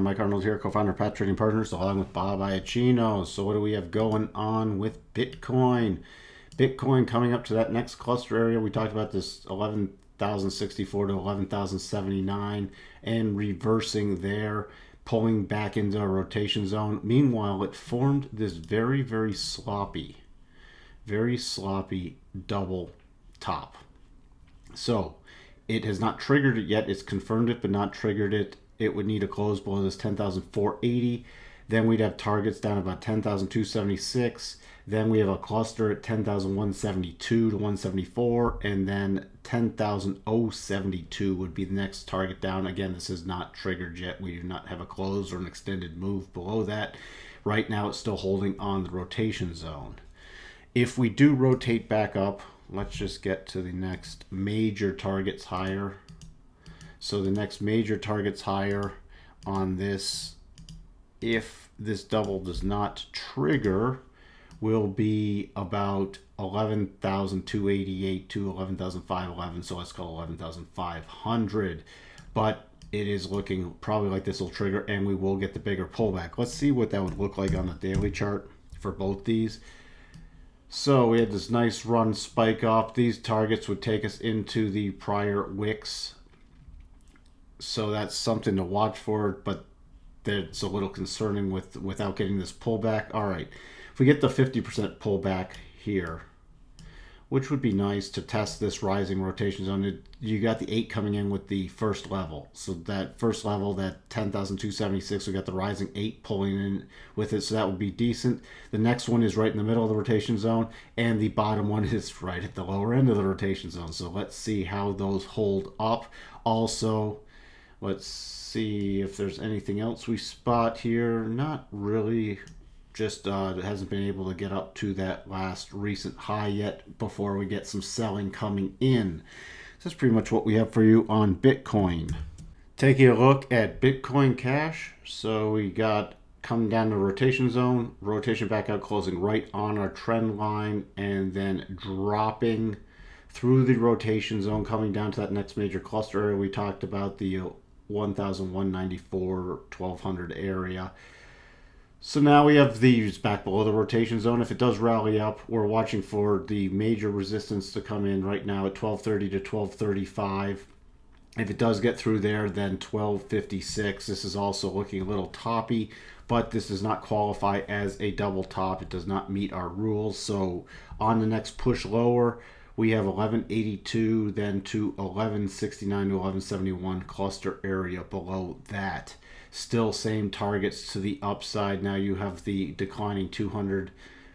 everyone. Mike Arnold here, co-founder of Pat Trading Partners, along with Bob Iacchino. So what do we have going on with Bitcoin? Bitcoin coming up to that next cluster area. We talked about this 11,064 to 11,079 and reversing there, pulling back into a rotation zone. Meanwhile, it formed this very sloppy double top. So it has not triggered it yet. It's confirmed it, but not triggered it. It would need a close below this 10,480. Then we'd have targets down about 10,276. Then we have a cluster at 10,172 to 174. And then 10,072 would be the next target down. Again, this is not triggered yet. We do not have a close or an extended move below that. Right now, it's still holding on the rotation zone. If we do rotate back up, let's just get to the next major targets higher. So the next major targets higher on this, if this double does not trigger, will be about 11,288 to 11,511. So let's call 11,500. But it is looking probably like this will trigger and we will get the bigger pullback. Let's see what that would look like on the daily chart for both these. So we had this nice run spike up. These targets would take us into the prior wicks. So that's something to watch for, but it's a little concerning without getting this pullback. All right, if we get the 50% pullback here, which would be nice to test this rising rotation zone. You got the 8 coming in with the first level. So that first level, that 10,276, we got the rising 8 pulling in with it. So that would be decent. The next one is right in the middle of the rotation zone. And the bottom one is right at the lower end of the rotation zone. So let's see how those hold up. Also, let's see if there's anything else we spot here. Not really. Just it hasn't been able to get up to that last recent high yet before we get some selling coming in. So that's pretty much what we have for you on Bitcoin. Taking a look at Bitcoin Cash. So we got coming down the rotation zone, rotation back out, closing right on our trend line, and then dropping through the rotation zone, coming down to that next major cluster area. We talked about the 1,194, 1,200 area. So now we have these back below the rotation zone. If it does rally up, we're watching for the major resistance to come in right now at 1230 to 1235. If it does get through there, then 1256. This is also looking a little toppy, but this does not qualify as a double top. It does not meet our rules. So on the next push lower, we have 1182, then to 1169 to 1171 cluster area below that. Still same targets to the upside. Now you have the declining 200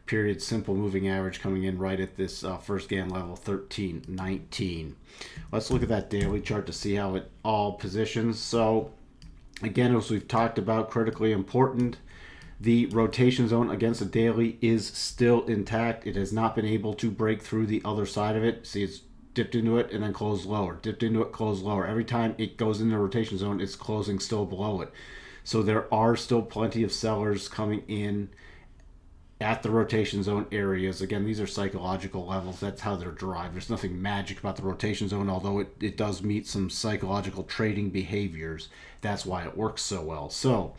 period simple moving average coming in right at this first Gann level 1319. Let's look at that daily chart to see how it all positions. So again, as we've talked about, critically important, the rotation zone against the daily is still intact. It has not been able to break through the other side of it. See, it's dipped into it and then closed lower, dipped into it, closed lower. Every time it goes into the rotation zone, it's closing still below it. So there are still plenty of sellers coming in at the rotation zone areas. Again, these are psychological levels. That's how they're derived. There's nothing magic about the rotation zone, although it does meet some psychological trading behaviors. That's why it works so well. So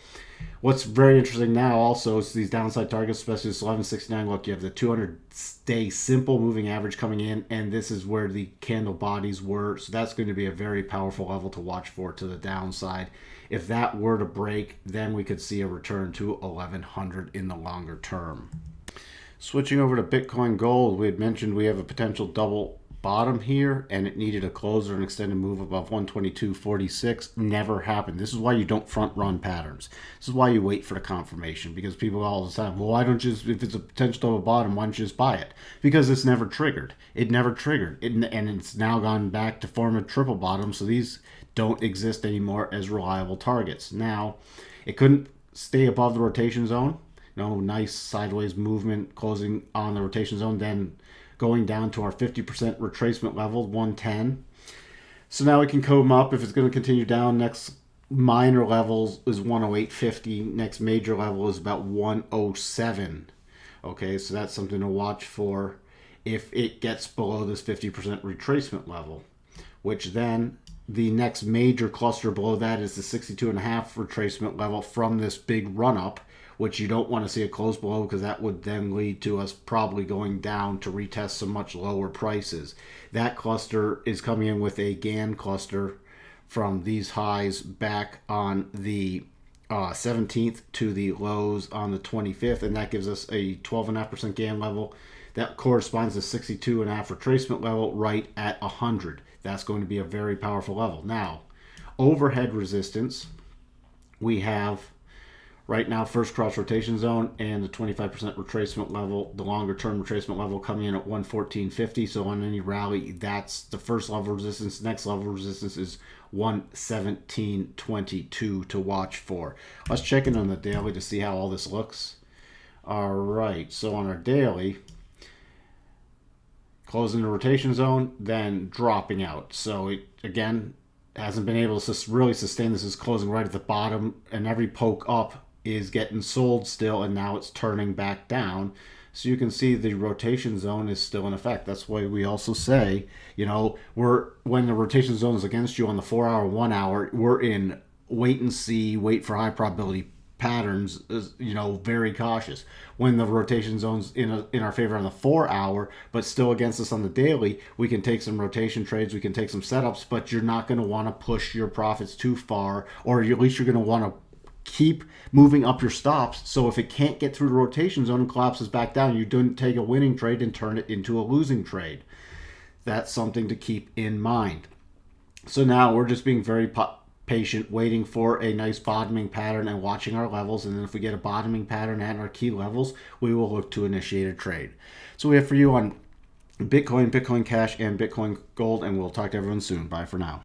what's very interesting now also is these downside targets, especially this 1169. Look, you have the 200-day simple moving average coming in, and this is where the candle bodies were. So that's going to be a very powerful level to watch for to the downside. If that were to break, then we could see a return to 1100 in the longer term. Switching over to Bitcoin Gold, we had mentioned we have a potential double bottom here, and it needed a close or an extended move above 122.46. Never happened. This is why you don't front run patterns. This is why you wait for the confirmation, because people all the time, well, why don't you just, if it's a potential double bottom, why don't you just buy it? Because it's never triggered. It never triggered, and it's now gone back to form a triple bottom. So these don't exist anymore as reliable targets. Now, it couldn't stay above the rotation zone. No nice sideways movement closing on the rotation zone, then going down to our 50% retracement level, 110. So now we can come up. If it's going to continue down, next minor levels is 108.50. Next major level is about 107. Okay, so that's something to watch for if it gets below this 50% retracement level, which then the next major cluster below that is the 62.5 retracement level from this big run up, which you don't want to see it close below because that would then lead to us probably going down to retest some much lower prices. That cluster is coming in with a GAN cluster from these highs back on the 17th to the lows on the 25th, and that gives us a 12.5% GAN level. That corresponds to 62.5 retracement level right at 100. That's going to be a very powerful level. Now, overhead resistance, we have right now first cross rotation zone and the 25% retracement level, the longer term retracement level coming in at 114.50. So on any rally, that's the first level of resistance. Next level of resistance is 117.22 to watch for. Let's check in on the daily to see how all this looks. All right, so on our daily, closing the rotation zone, then dropping out. So it, again, hasn't been able to really sustain. This is closing right at the bottom, and every poke up is getting sold still, and now it's turning back down. So you can see the rotation zone is still in effect. That's why we also say, you know, when the rotation zone is against you on the 4 hour, 1 hour, we're in wait and see, wait for high probability patterns, you know, very cautious. When the rotation zone's in our favor on the 4 hour, but still against us on the daily, we can take some rotation trades, we can take some setups, but you're not going to want to push your profits too far, or at least you're going to want to keep moving up your stops. So if it can't get through the rotation zone and collapses back down, you don't take a winning trade and turn it into a losing trade. That's something to keep in mind. So now we're just being very patient, waiting for a nice bottoming pattern and watching our levels. And then if we get a bottoming pattern at our key levels, we will look to initiate a trade. So we have for you on Bitcoin, Bitcoin Cash, and Bitcoin Gold, and we'll talk to everyone soon. Bye for now.